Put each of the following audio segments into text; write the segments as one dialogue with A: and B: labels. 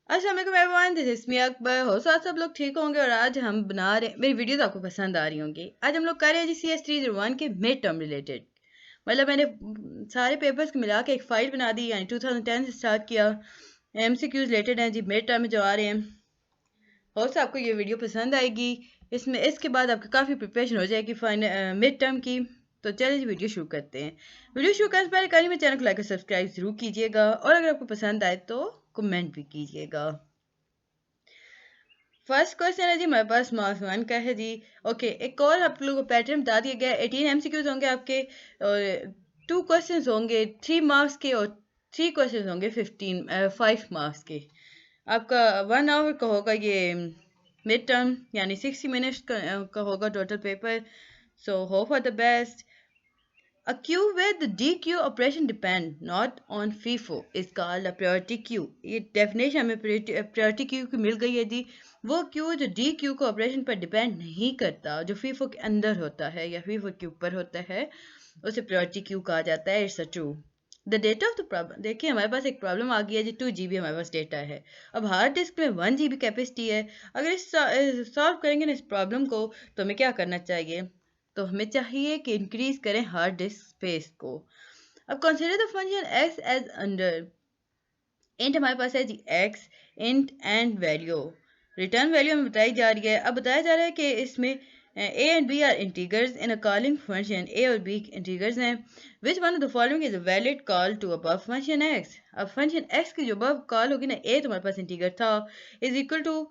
A: अस्सलाम वालेकुम everyone, this is me Akbar. हो साथ सब लोग ठीक होंगे और आज हम बना रहे, मेरी वीडियोस आपको पसंद आ रही होंगी। आज हम लोग कर रहे हैं जी CS301 के मिड टर्म रिलेटेड। मतलब मैंने सारे पेपर्स को मिला के एक फ़ाइल बना दी, यानी 2010 से स्टार्ट किया। MCQs रिलेटेड हैं जी मिड टर्म में जो आ रहे हैं। हो सकता आपको ये वीडियो पसंद आएगी। इसमें इसके बाद आपकी काफ़ी प्रिपरेशन हो जाएगी फाइनल मिड टर्म की। तो चलिए जी वीडियो शुरू करते हैं। वीडियो शुरू करने से पहले कल में चैनल को लाइक और सब्सक्राइब जरूर कीजिएगा और अगर आपको पसंद आए तो कमेंट भी कीजिएगा। फर्स्ट क्वेश्चन है जी हमारे पास मार्क्स 1 का है जी। ओके, एक और आप लोगों को पैटर्न बता दिया गया है। 18 MCQs होंगे आपके और 2 क्वेश्चंस होंगे 3 मार्क्स के और 3 क्वेश्चंस होंगे 5 मार्क्स के। आपका 1 आवर का होगा ये मिड टर्म, यानी 60 मिनट्स का होगा total paper. So hope for the best. A queue where the DQ operation depend not on FIFO is called a priority queue। ये डेफिनेशन हमें priority queue की मिल गई है जी। वो क्यू जो DQ को ऑपरेशन पर डिपेंड नहीं करता, जो FIFO के अंदर होता है या FIFO के ऊपर होता है, उसे priority queue कहा जाता है। It's a true. The data of the problem, देखिए हमारे पास एक प्रॉब्लम आ गई है जी। 2 GB हमारे पास डेटा है। अब हार्ड डिस्क में 1 GB कैपेसिटी है। अगर इस सॉल्व करेंगे ना इस प्रॉब्लम को, तो हमें क्या करना चाहिए? तो हमें चाहिए कि इंक्रीज करें हार्ड डिस्क स्पेस को। अब consider the function x as under. Int हमारे पास है G x, int and value. Return value हमें बताई जा रही है। अब बताया जा रहा है कि इसमें a and B are integers in a calling function. A और बी इंटीगर्स हैं। Which one of the following is a valid call to above function x. अब फंक्शन एक्स की जो अबव कॉल होगी ना, ए तो हमारे पास इंटीगर था, is equal to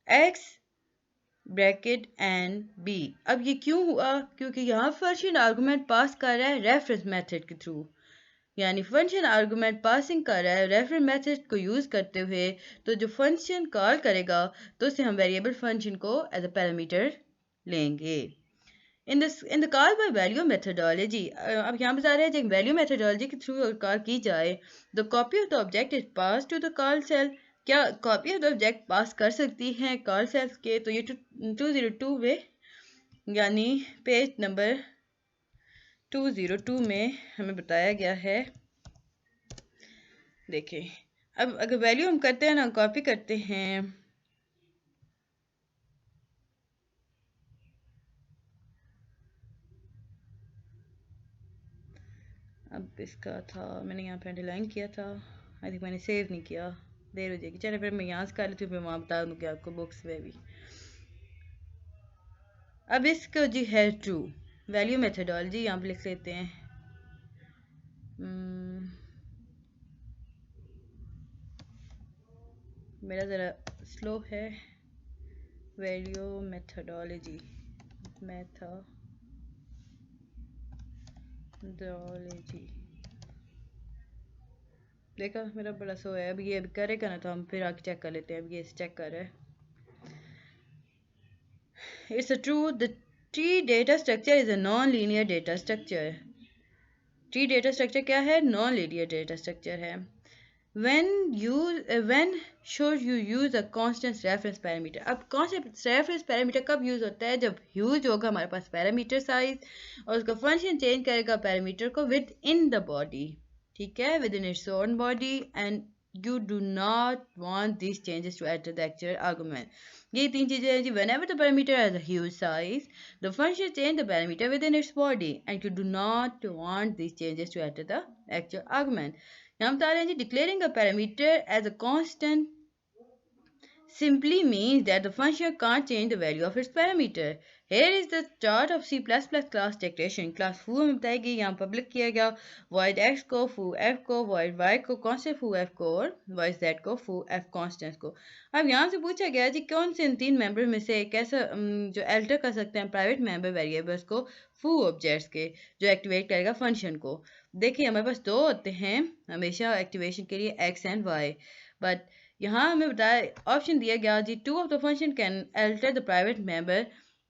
A: x bracket and b. अब ये क्यों हुआ? क्योंकि यहाँ फंक्शन आर्गुमेंट पास कर रहा है रेफरेंस मेथड के थ्रू, यानी फंक्शन आर्गुमेंट पासिंग कर रहा है रेफरेंस मेथड को यूज़ करते हुए। तो जो फंक्शन कॉल करेगा तो उससे हम वेरिएबल फंक्शन को एज अ पैरामीटर लेंगे। In the call by value methodology, अब यहाँ बता रहे हैं जब वैल्यू मेथडोलॉजी के थ्रू कॉल की जाए, the copy of the object is pass to the call cell. क्या copy of the object pass कर सकती हैं कॉल सेल्स के? तो ये 202 में, यानी पेज नंबर 202 में हमें बताया गया है। देखें, अब अगर वैल्यू हम करते हैं ना, कॉपी करते हैं, अब इसका था मैंने यहाँ पे अंडरलाइन किया था, आई थिंक मैंने सेव नहीं किया, देर हो जाएगी। चलिए फिर मैं यहाँ से कर लेती हूँ, फिर वहाँ बता दूँगी आपको बुक्स में भी। अब इसको जी है ट्रू वैल्यू मेथडोलॉजी यहाँ पे लिख लेते हैं। मेरा ज़रा स्लो है। वैल्यू मेथडोलॉजी देखा मेरा बड़ा स्लो है। अब ये अभी करेगा ना तो हम फिर आगे चेक कर लेते हैं। अब ये चेक कर रहा है। It's a true the tree data structure is a non linear data structure. Tree data structure क्या है? नॉन लीनियर डेटा स्ट्रक्चर है। when should you use a constant reference parameter। अब constant reference parameter कब use होता है? जब use होगा हमारे पास पैरामीटर साइज और उसका फंक्शन चेंज करेगा पैरामीटर को विद इन द बॉडी, ठीक है, with in its own body, and you do not want these changes to enter the actual argument। ये 3 चीजें हैं जी। whenever the parameter has a huge size, the function change the parameter within its body and you do not want these changes to enter the actual argument। यहाँ बता रहे हैं जी declaring a parameter as a constant simply means that the function can't change the value of its parameter। Here is the chart of C++ class declaration। class foo में बताएगी, यहाँ public किया गया void x को, foo f को, void y को, constant foo f को और void z को, foo f constant को। अब यहाँ से पूछा गया जी कौन से इन 3 मेंबर में से कैसा जो एल्टर कर सकते हैं प्राइवेट मेंबर वेरिएबल्स को foo ऑब्जेक्ट्स के, जो एक्टिवेट करेगा फंक्शन को। देखिए हमारे पास 2 होते हैं हमेशा एक्टिवेशन के लिए, x एंड y, बट यहाँ हमें बताया ऑप्शन दिया गया जी 2 of the function can alter the private member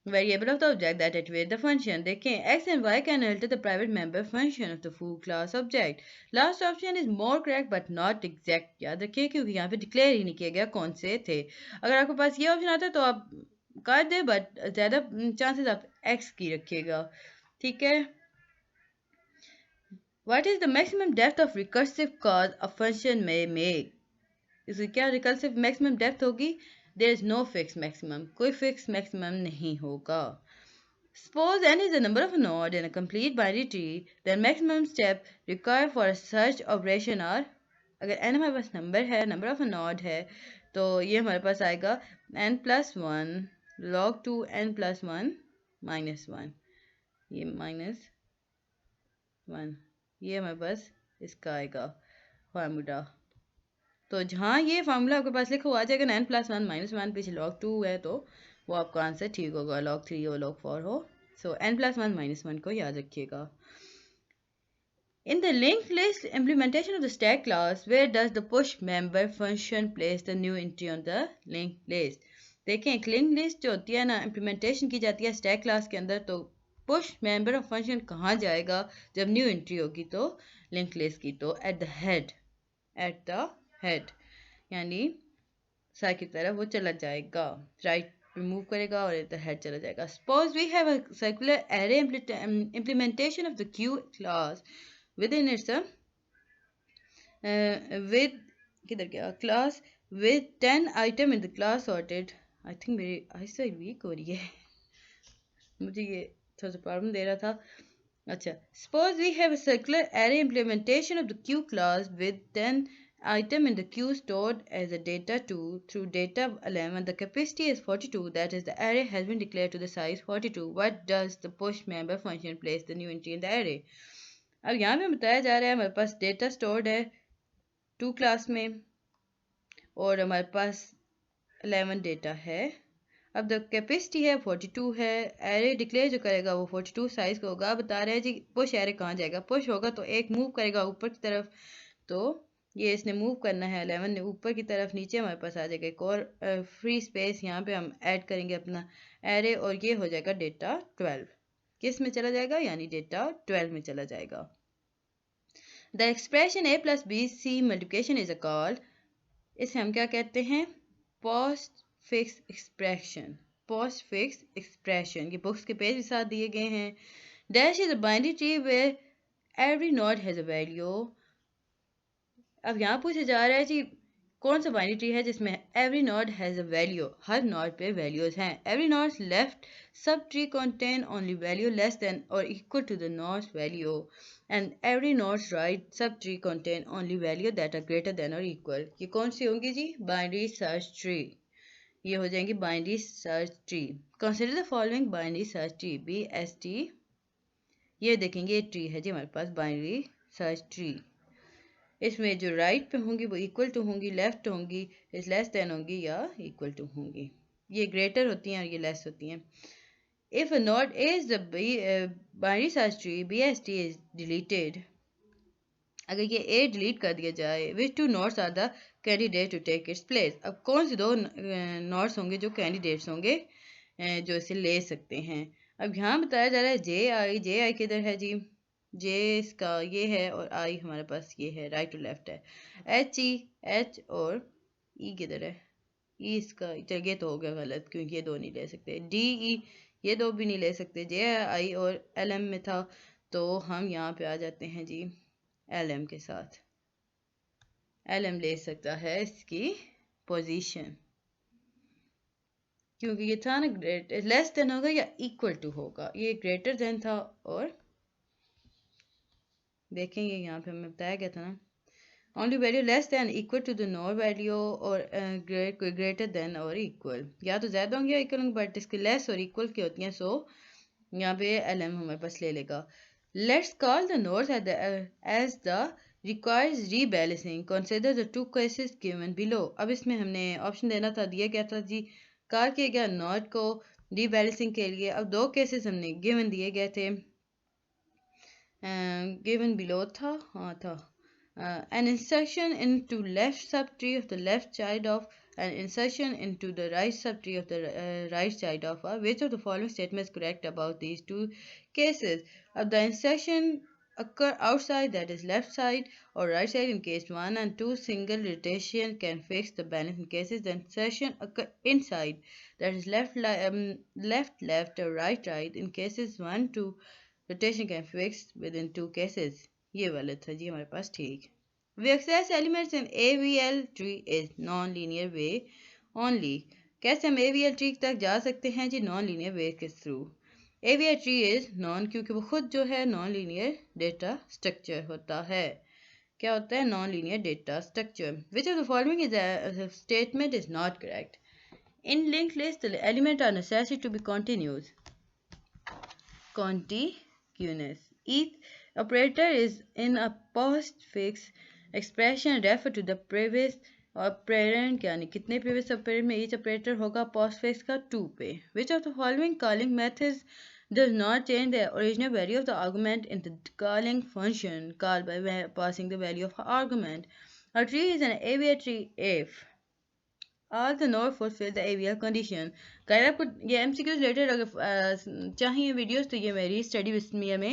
A: variable of the object that activate the function। देखें x and y can alter the private member function of the foo class object। Last option is more correct but not exact. याद रखिए क्योंकि यहाँ पे declare ही नहीं किया गया कौन से थे। अगर आपके पास ये ऑप्शन आता है तो आप कर दे, बट ज़्यादा चांसेस आप x की रखिएगा, ठीक है। What is the maximum depth of recursive call a function may make? इसकी क्या रिकल्सिव मैक्सिमम डेप्थ होगी? There is no fix maximum, कोई फिक्स मैक्सिमम नहीं होगा. Suppose n is the number of nodes in a complete binary tree, then maximum step required for a search operation are, अगर n हमारे पास number है, number of node है, तो ये हमारे पास आएगा n plus one log 2 n plus one minus one, ये minus one, ये हमारे पास इसका आएगा फार्मूला. तो जहाँ ये फार्मूला आपके पास लिखा हुआ आ जाएगा n plus one minus one, पीछे log 2 है तो वो आपका आंसर ठीक होगा, log 3 हो log 4 हो. सो n plus one minus one को याद रखिएगा. In the linked list implementation of the stack class, where does the push member function place the new entry on the linked list? देखें, एक link list जो होती है ना, इम्प्लीमेंटेशन की जाती है स्टैक क्लास के अंदर, तो पुश मेंबर ऑफ फंक्शन कहाँ जाएगा जब न्यू एंट्री होगी तो लिंक लिस्ट की? तो एट द हेड यानी साइड की तरफ वो चला जाएगा, राइट रिमूव करेगा और एट द हेड चला जाएगा. Suppose we have a circular array implementation of the queue class within its with किधर गया class with 10 item in the class sorted. I think मेरी आईसाइट वीक हो रही है, मुझे ये थोड़ा सा प्रॉब्लम दे रहा था. अच्छा, suppose we have a circular array implementation of the queue class with 10 item in the queue stored as a data 2 through data 11. The capacity is 42, that is the array has been declared to the size 42. What does the push member function place the new entry in the array? अब यहाँ पे बताया जा रहा है हमारे पास data stored है 2 class में और हमारे पास 11 डेटा है. अब द कैपेसिटी है 42 है, एरे डिक्लेयर जो करेगा वो 42 साइज का होगा. बता रहे हैं जी पुश एरे कहाँ जाएगा? पुश होगा तो एक मूव करेगा ऊपर की तरफ, तो ये इसने मूव करना है 11 ने ऊपर की तरफ, नीचे हमारे पास आ जाएगा एक और फ्री स्पेस, यहाँ पे हम ऐड करेंगे अपना एरे और ये हो जाएगा डेटा 12. किस में चला जाएगा? यानी डेटा 12 में चला जाएगा. The expression a plus B C multiplication is a call, इसे हम क्या कहते हैं? Postfix expression. Postfix expression, ये बुक्स के पेज के साथ दिए गए हैं. Dash is a binary tree where every node has a value. अब यहाँ पूछा जा रहा है जी कौन सा बाइनरी ट्री है जिसमें every node has a value, हर नोड पे वैल्यूज हैं. Every node left sub tree contain only value less than और equal to the node's value, and every node's right sub tree contain only value that are greater than और equal. ये कौन सी होंगी जी? Binary search tree. ये हो जाएंगी binary search tree. Consider the following binary search tree BST. ये देखेंगे ये ट्री है जी हमारे पास बाइनरी सर्च ट्री. इसमें जो राइट पे होंगी वो इक्वल टू होंगी, लेफ्ट होंगी इस लेस देन होंगी या इक्वल टू होंगी. ये ग्रेटर होती हैं और ये लेस होती हैं. If a node is the binary search tree BST is deleted, अगर ये ए डिलीट कर दिया जाए, which two nodes are the candidate to take its place. अब कौन से दो नोड्स होंगे जो कैंडिडेट्स होंगे जो इसे ले सकते हैं? अब यहाँ बताया जा रहा है जे आई किधर है जी? जे इसका ये है और आई हमारे पास ये है, राइट टू लेफ्ट है. एच और ई किधर है? ई इसका, चल ये तो हो गया गलत क्योंकि ये दो नहीं ले सकते. डी ई ये दो भी नहीं ले सकते. जे आई और एल एम में था तो हम यहाँ पे आ जाते हैं जी एल एम के साथ. एल एम ले सकता है इसकी पोजीशन क्योंकि ये था ना लेस देन होगा या इक्वल टू होगा, ये ग्रेटर देन था और देखेंगे यहाँ पे हमें बताया गया था ना only value less than equal to the node value और ग्रेटर देन और इक्वल, या तो ज़्यादा होंगे या इक्वल होंगे बट इसके लेस और इक्वल की होती हैं. सो यहाँ पे एल एम हमारे पास ले लेगा. Let's call the nodes as the requires rebalancing. Consider the two cases given below. अब इसमें हमने ऑप्शन देना था, दिया गया था जी, कॉल किया गया नोड को रीबैलेंसिंग के लिए. अब दो केसेस हमने गिवन दिए गए थे, गिवन बिलो था, हाँ था. An insertion into left subtree of the left child of an insertion into the right subtree of the right child of a. Which of the following statements is correct about these two cases? Of the insertion occur outside, that is left side or right side in case 1 and 2, single rotation can fix the balance. In cases the insertion occur inside, that is left or right in cases 1 2, rotation can fix within 2 cases. ये वाला था जी हमारे पास ठीक. We access elements in AVL tree is non-linear way only. कैसे हम AVL tree तक जा सकते हैं जी? non-linear way के through. AVL tree is non क्योंकि वो खुद जो है non-linear data structure होता है. क्या होता है? non-linear data structure. Which of the following is a statement is not correct? In linked list, the elements are necessary to be continuous. Contiguous. Each operator is in a postfix expression refer to the previous operand यानी कितने previous operand में each operator होगा postfix का 2 पे. Which of the following calling methods does not change the original value of the argument in the calling function called by passing the value of argument? A tree is an AVA tree if all the node fulfill the AVL condition. अगर आपको ये MCQs related अगर चाहिए videos तो ये मेरी study विस्मिया में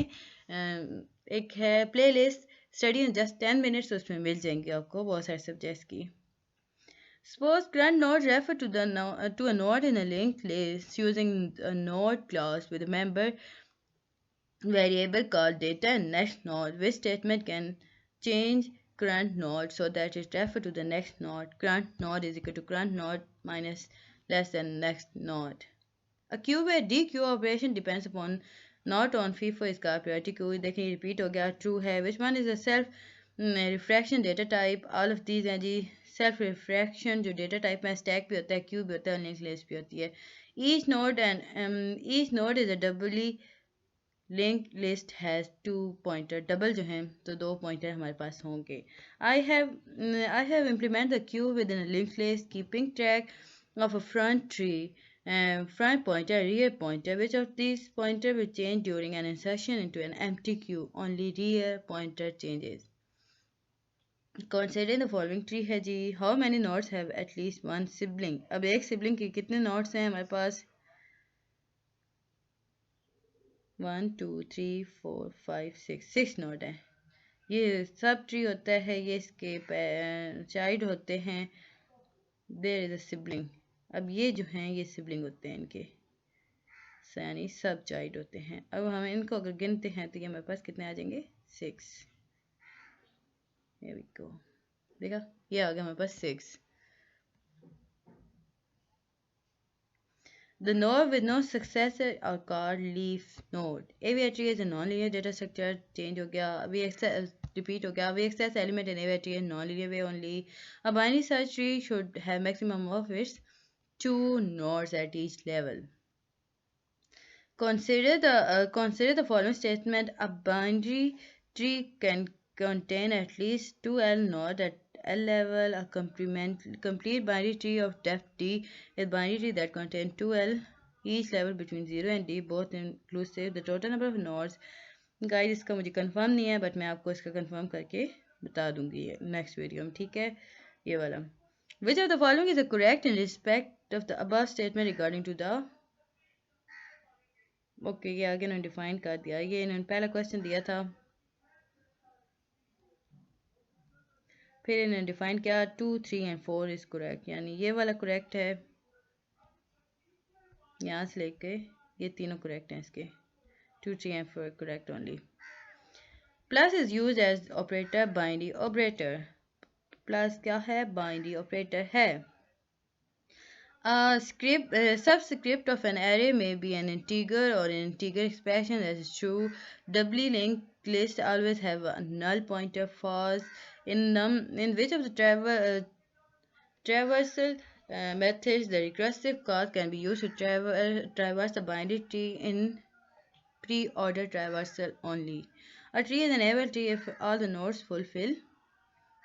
A: एक है playlist study in just 10 minutes, उसमें मिल जाएंगे आपको बहुत सारे सब्जेक्ट्स की. Suppose current node refer to to a node in a linked list using a node class with a member variable called data and next node. Which statement can change current node so that it refers to the next node? Current node is equal to current node minus less than next node. A queue where DQ operation depends upon not on FIFO इसका priority queue देखिए repeat हो गया true है. Which one is a self refraction data type? All of these हैं जी. self refraction जो data type में stack भी होता है, queue भी होता है, linked list भी होती है. Each node is a doubly link list has 2 pointer. Double जो हैं तो 2 पॉइंटर हमारे पास होंगे. I have implement the Q with in link list keeping track of a front tree front pointer, rear pointer. Which of these pointer will change during an insertion into an empty queue? Only rear pointer changes. Consider the following tree है जी. How many nodes have at least one sibling? अब एक sibling के कितने nodes हैं हमारे पास? 1 2 3 4 5 6 6 node है. ये sub tree होता है, ये इसके चाइल्ड होते हैं. There is a sibling. अब ये जो हैं ये सिबलिंग होते हैं इनके, यानी सब चाइल्ड होते हैं. अब हम इनको अगर गिनते हैं तो ये हमारे पास कितने आ जाएंगे? 6. Here we go. देखा, ये आ गया हमारे पास 6. The node with no successor are called leaf node. AVI tree is a non-linear data structure. Change हो गया. Repeat हो गया. We access element in AVI tree in non-linear way only. A binary search tree should have maximum of its 2 nodes at each level. Consider the following statement. A binary tree can contain at least 2 nodes at L level. A complete binary tree of depth D is binary tree that contains 2 each level between 0 and D, both inclusive. The total number of nodes. Guys इसका मुझे confirm नहीं है, but मैं आपको इसका confirm करके बता दूंगी नेक्स्ट वीडियो में. ठीक है, ये वाला. Which of the following is correct in respect of the above statement regarding to the okay ये आगे इन्होंने डिफाइन कर दिया. ये इन्होंने पहला क्वेश्चन दिया था, फिर इन्होंने डिफाइन किया 2 3 एंड 4 इज करेक्ट, यानी ये वाला करेक्ट है. यहाँ से लेके ये तीनों करेक्ट हैं इसके. 2 3 and 4 correct only. Plus is use as operator binary operator. Plus क्या है? बाइनरी ऑपरेटर है. Subscript of an array may be an integer or an integer expression. That is true. Doubly linked list always have a null pointer. False. In which of the traversal methods the recursive call can be used to traverse the binary tree in pre-order traversal only? A tree is an able tree if all the nodes fulfill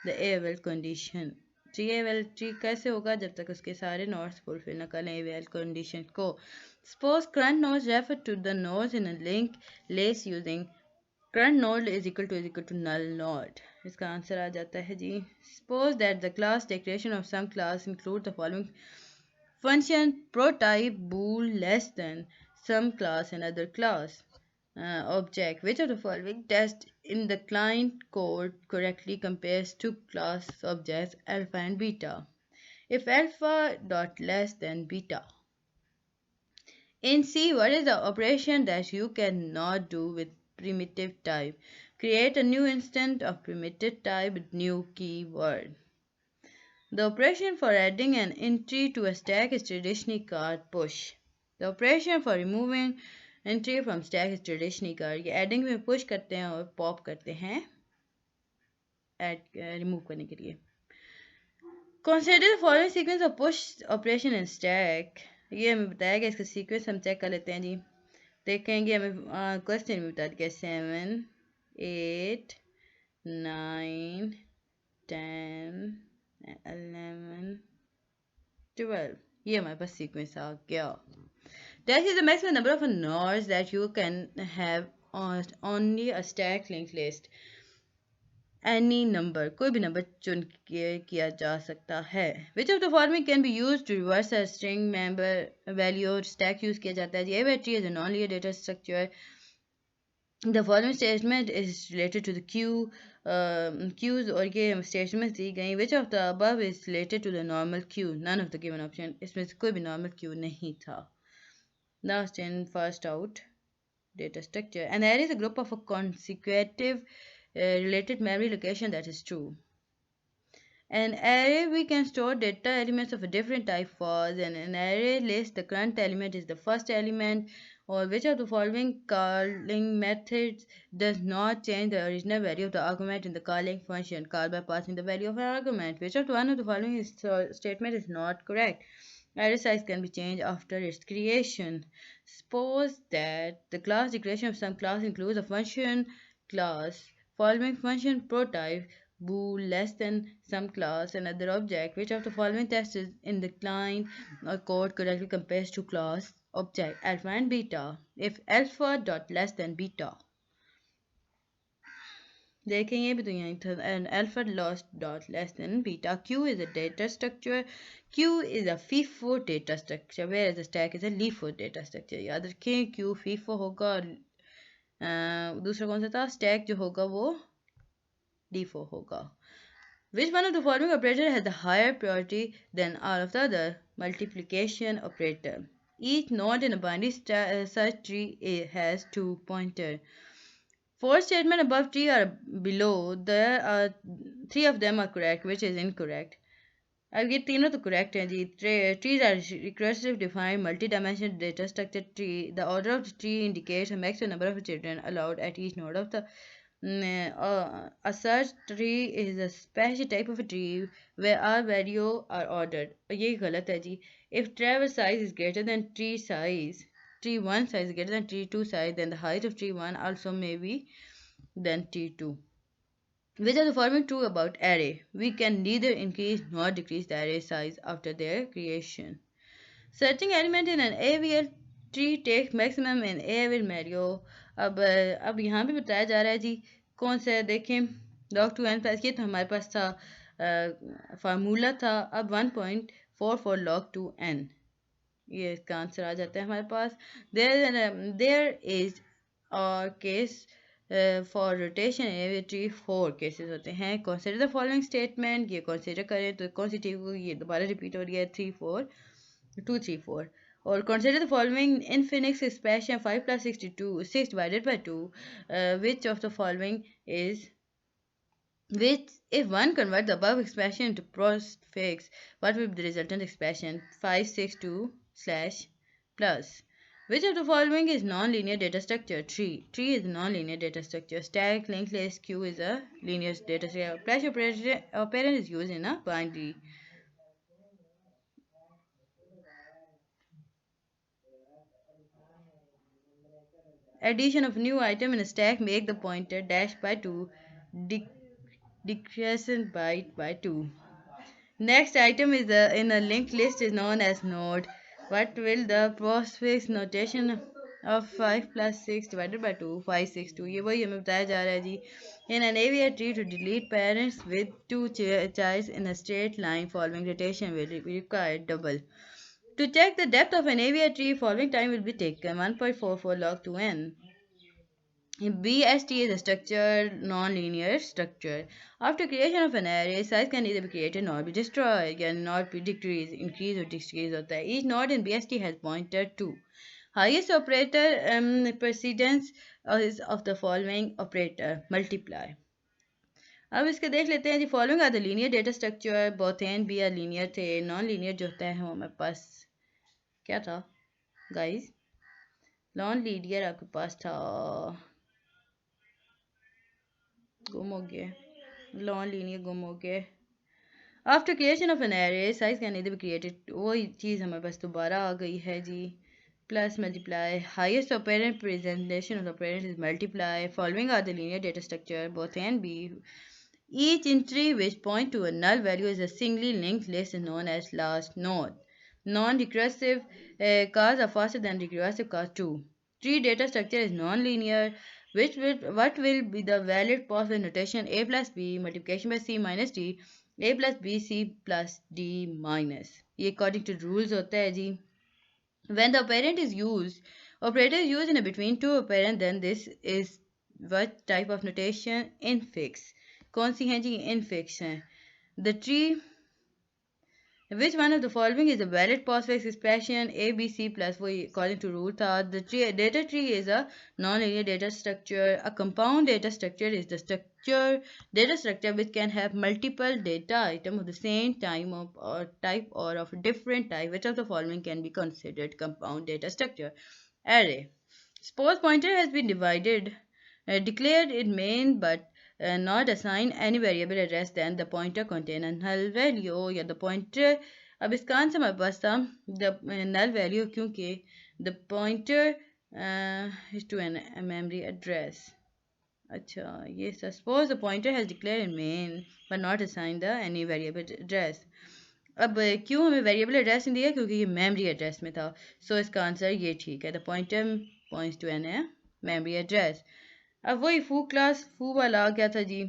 A: the AVL condition. AVL tree कैसे होगा? जब तक उसके सारे nodes fulfill न करें AVL condition को. Suppose current nodes refer to the nodes in a linked list using current node is equal to null node. इसका आंसर आ जाता है जी. Suppose that the class declaration of some class include the following function prototype bool less than some class and other class. Object. Which of the following test in the client code correctly compares two class objects alpha and beta? If alpha dot less than beta. In C, what is the operation that you cannot do with primitive type? Create a new instance of primitive type with new keyword. The operation for adding an entry to a stack is traditionally called push. The operation for removing entry from stack is traditionally called, ये adding में push करते हैं और pop करते हैं add remove करने के लिए. Consider the following sequence of push operation in stack. ये हमें बताया गया, इसका सीक्वेंस हम चेक कर लेते हैं जी. देखेंगे हमें क्वेश्चन में बता दिया 7 8 9 10 11 12. ये हमारे पास सीक्वेंस आ गया. That is the maximum number of nodes that you can have on only a stack linked list. Any number, कोई भी नंबर चुन के किया जा सकता है. Which of the following can be used to reverse a string member value? Stack use किया जाता है. The array tree is a non-linear data structure. The following statement is related to the queues और ये statements दी गई. Which of the above is related to the normal queue? None of the given option. इसमें से कोई भी normal queue नहीं था. Last in, first out. Data structure. An array is a group of a consecutive related memory location. That is true. An array we can store data elements of a different type was, and an array list the current element is the first element, or which of the following calling methods does not change the original value of the argument in the calling function called by passing the value of an argument. Which of the one of the following statement is not correct? Array size can be changed after its creation. Suppose that the class declaration of some class includes a function class following function prototype bool less than some class and other object. Which of the following tests is in the line or code correctly compares to class object alpha and beta if alpha dot less than beta. देखेंगे भी तो यहाँ था, and alpha dot less than beta. Q is a data structure. Q is a FIFO data structure, whereas the stack is a LIFO data structure. याद रखें Q FIFO होगा और दूसरा कौन सा था, stack जो होगा वो LIFO होगा. Which one of the following operator has a higher priority than all of the other? Multiplication operator. Each node in a binary search tree has 2 pointers. 4 statements above 3 are below. There are 3 of them are correct, which is incorrect. अब ये तीनों तो correct हैं जी. Trees are recursive defined multi-dimensional data structure tree. The order of the tree indicates a maximum number of children allowed at each node of the a search tree is a special type of a tree where all values are ordered. ये गलत है जी. If travel size is greater than tree size, tree 1 size is greater than tree 2 size, then the height of tree 1 also may be than tree 2. Which are the following true about array? We can neither increase nor decrease the array size after their creation. Searching element in an AVL tree takes maximum in AVL value. अब यहाँ भी बताया जा रहा है जी कौन सा है. देखें log 2n प्लस ये तो हमारे पास था फार्मूला था. अब 1.44 log 2n ये इसका आंसर आ जाता है हमारे पास. There is a case for rotation AVL tree 4 cases होते हैं. Consider the following statement. ये consider करें तो कौन सी ट्री को ये दोबारा रिपीट हो रही है 3 4 2 3 4. Or consider the following infinite expression 5 plus 62 6 divided by 2. Which of the following is which if one converts the above expression into postfix, what will be the resultant expression? 562 slash plus. Which of the following is non-linear data structure? Tree is non-linear data structure. Stack linked list. Q is a linear data structure. Flash operator is used in a binary. Addition of new item in a stack make the pointer dash by 2 decreasing byte by 2. Next item is in a linked list is known as node. What will the postfix notation of 5 plus 6 divided by 2 562. ये वही हमें बताया जा रहा है जी. In an AVR tree to delete parents with 2 childs in a straight line following rotation will require double. To check the depth of an AVR tree, following time will be taken 1.44 log 2n. BST is a structured non-linear structure. After creation of an array, size can either be created nor be destroyed, can not be decreased, increase or decrease होता है. Each node in BST has pointer 2. Highest operator precedence is of the following operator multiply. अब इसके देख लेते हैं जी. Following are the linear data structure. Both and B are linear थे. Non linear जो होता है वो हमारे पास क्या था गाइस? नॉन लीनियर आपके पास था, गुम हो गया. नॉन लीनियर गुम हो गया. After creation of an array size can neither be created. वही चीज़ हमारे पास दोबारा आ गई है जी. Plus multiply. Highest operand presentation of operand is multiply. Following are the linear data structure. Both and B. Each entry which point to a null value is a singly linked list known as last node. Non-recursive cars are faster than recursive cars too. Tree data structure is non-linear. What will be the valid possible notation? A plus B multiplication by C minus D. A plus B C plus D minus. ये according to rules होता है जी. When the operand is used, operator is used in a between two operand, then this is what type of notation? Infix. कौन सी हैं जी? Infix हैं. The tree. Which one of the following is a valid postfix expression? A, B, C plus वो according to rule था. The data tree is a non-linear data structure. A compound data structure is the data structure which can have multiple data items of the same time or type or of a different type. Which of the following can be considered compound data structure? Array. Suppose pointer has been declared in main but not assign any variable address, then the pointer contain a null value या the pointer. अब इसका answer हमारे पास था the null value क्योंकि the pointer is to a memory address. अच्छा ये suppose the pointer has declared in main but not assigned the any variable address. अब क्यों हमें वेरिएबल एड्रेस नहीं दिया? क्योंकि ये मेमोरी एड्रेस में था. सो इसका आंसर ये ठीक है. The pointer points to an memory address. अब वही फू क्लास फू वाला आ गया था जी.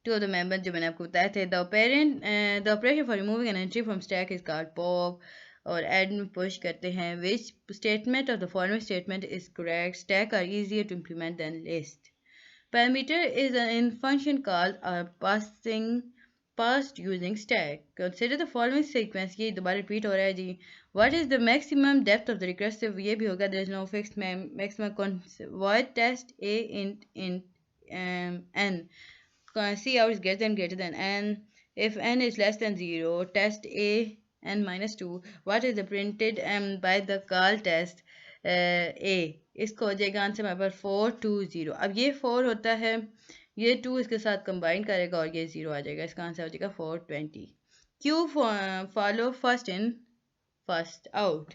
A: टू ऑफ द मेंबर जो मैंने आपको बताए थे. The operation for removing an entry from stack is called pop. और एड में पुश करते हैं. Which statement of the following statement is correct? Stack are easier to implement than list. Parameter is in function called passed using stack. Consider the following sequence. ये दोबारा repeat हो रहा है जी. What is the maximum depth of the recursive? ये भी होगा. There is no fixed maximum. Void test a int n. C out is greater than n. If n is less than 0, test a n minus 2. What is the printed by the call test a? इसको हो जाएगा answer हमारे पास 420. अब ये 4 होता है, ये 2 इसके साथ कंबाइन करेगा और ये 0 आ जाएगा. इसका आंसर हो जाएगा 420. Q follow first in first out.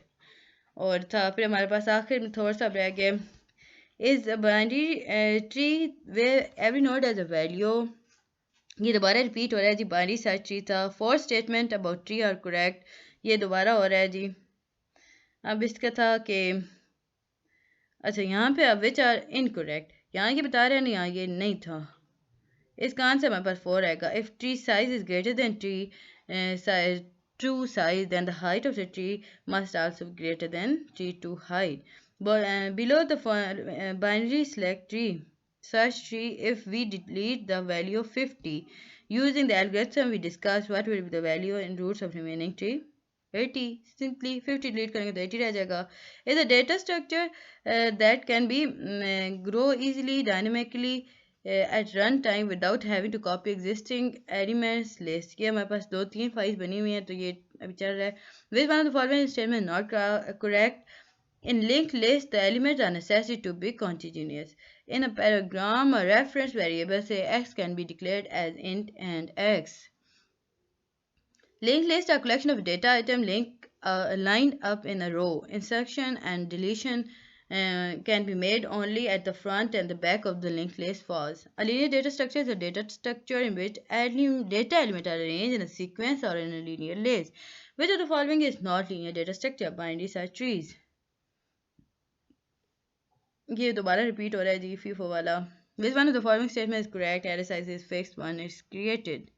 A: और था फिर हमारे पास आखिर में थोड़ा सा रह गया. Is a binary tree where every node has a value. ये दोबारा रिपीट हो रहा है जी. बाइनरी सर्च ट्री था. 4 statement about tree are correct. ये दोबारा हो रहा है जी. अब इसका था कि अच्छा यहाँ पे अब विच आर इनकरेक्ट. यहाँ ये बता रहे हैं ना, यहाँ ये नहीं था. इसका आंसर हमारे पास 4 आएगा. If tree size is greater than tree size true size, then the height of the tree must also be greater than tree to height. But below the binary select tree search tree. If we delete the value of 50 using the algorithm we discussed, what will be the value and roots of remaining tree? 80. Simply 50 delete करेंगे तो 80 रह जाएगा. Is a data structure that can be grow easily dynamically at run time without having to copy existing elements list. ये हमारे पास 2-3 files बनी हुई हैं तो ये अभी चल रहा है. Which one of the following statement not correct? In linked list, the elements are necessary to be continuous. In a paragram, a reference variable say x can be declared as int and x. Linked lists are a collection of data items lined up in a row. Insertion and deletion can be made only at the front and the back of the linked list falls. A linear data structure is a data structure in which data elements are arranged in a sequence or in a linear list. Which of the following is not linear data structure? Binary search trees. ये दोबारा repeat हो रहा है जी FIFO वाला. Which one of the following statement is correct? Array size is fixed, one is created.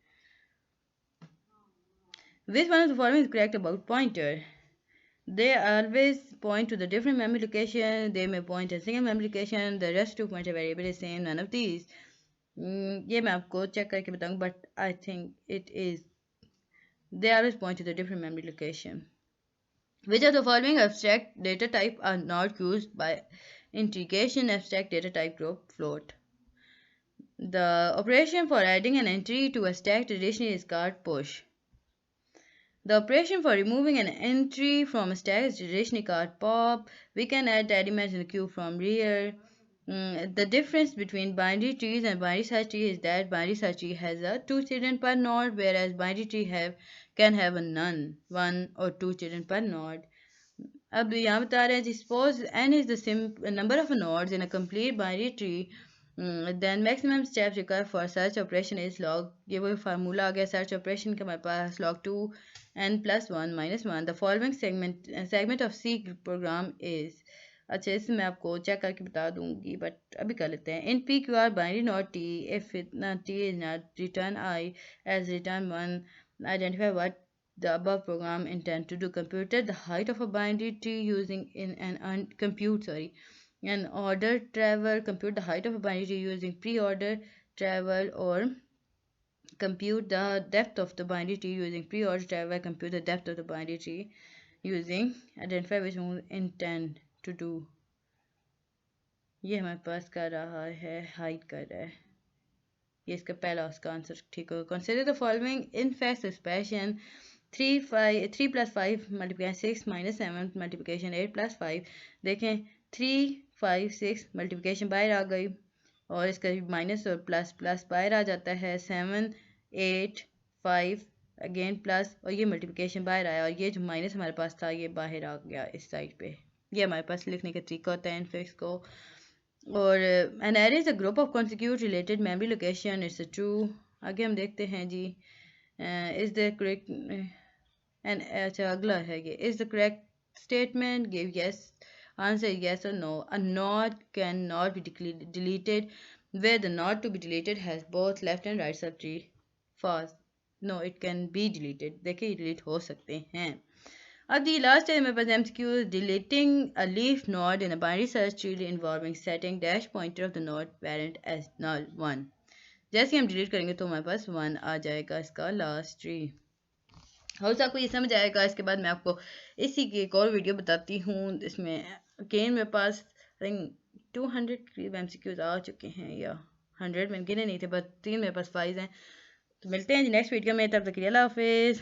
A: Which one of the following is correct about pointer? They always point to the different memory location. They may point to a single memory location. The rest two pointer variable is same. None of these. ये मैं आपको check करके बताऊँ, but I think it is. They always point to the different memory location. Which of the following abstract data type are not used by integration abstract data type group float? The operation for adding an entry to a stack traditionally is called push. The operation for removing an entry from a stack is traditionally called pop. We can add elements in the queue from rear. The difference between binary trees and binary search tree is that binary search tree has a 2 children per node, whereas binary tree can have a none, 1 or 2 children per node. अब यहाँ बता रहे हैं जी suppose n is the number of nodes in a complete binary tree, then maximum steps required for search operation is log, ये वही formula आ गया search operation का हमारे पास log 2 n plus 1 minus 1. The following segment of C program is, अच्छा इससे मैं आपको check करके बता दूंगी बट अभी कर लेते हैं. In PQR binary node T, if T is not return I as return 1, identify what the above program intend to do. Computed the height of a binary tree using in an an order travel. Compute the height of a binary tree using pre-order travel, or compute the depth of the binary tree using pre-order travel. Compute the depth of the binary tree using identify which one intend to do. ये हमारे पास कर रहा है hide कर रहा है, ये इसका पहला उसका आंसर ठीक होगा. Consider the following in fact expression 3 plus 5 multiplication 6 minus 7 multiplication 8 plus 5. देखें 3 5 6 multiplication बाहर आ गई और इसका माइनस और प्लस प्लस बाहर आ जाता है. 7 8 5 अगेन प्लस और ये मल्टीप्लिकेशन बाहर आया और ये जो माइनस हमारे पास था ये बाहर आ गया इस साइड पे. ये हमारे पास लिखने का तरीका होता है इनफिक्स को. और an array is a group of consecutive related memory location. It's a true. आगे हम देखते हैं जी. Is the correct and अच्छा अगला है ये. Is the correct statement give yes, answer yes or no. A node cannot be deleted where the node to be deleted has both left and right subtree. False. No, it can be deleted. देखिए delete हो सकते हैं. अब the last है मेरे पास MCQ. Deleting a leaf node in a binary search tree involving setting dash pointer of the node parent as null 1. जैसे हम delete करेंगे तो हमारे पास 1 आ जाएगा इसका लास्ट ट्री. हो सकता आपको ये समझ आएगा. इसके बाद मैं आपको इसी की एक और वीडियो बताती हूँ. इसमें अगेन मेरे पास आई थिंक 200 करीब MCQs आ चुके हैं या 100 मैंने गिने नहीं थे, बस 3 मेरे पास 5 हैं. तो मिलते हैं जी नेक्स्ट वीडियो में. तब तक के लिए अल्लाह हाफिज़.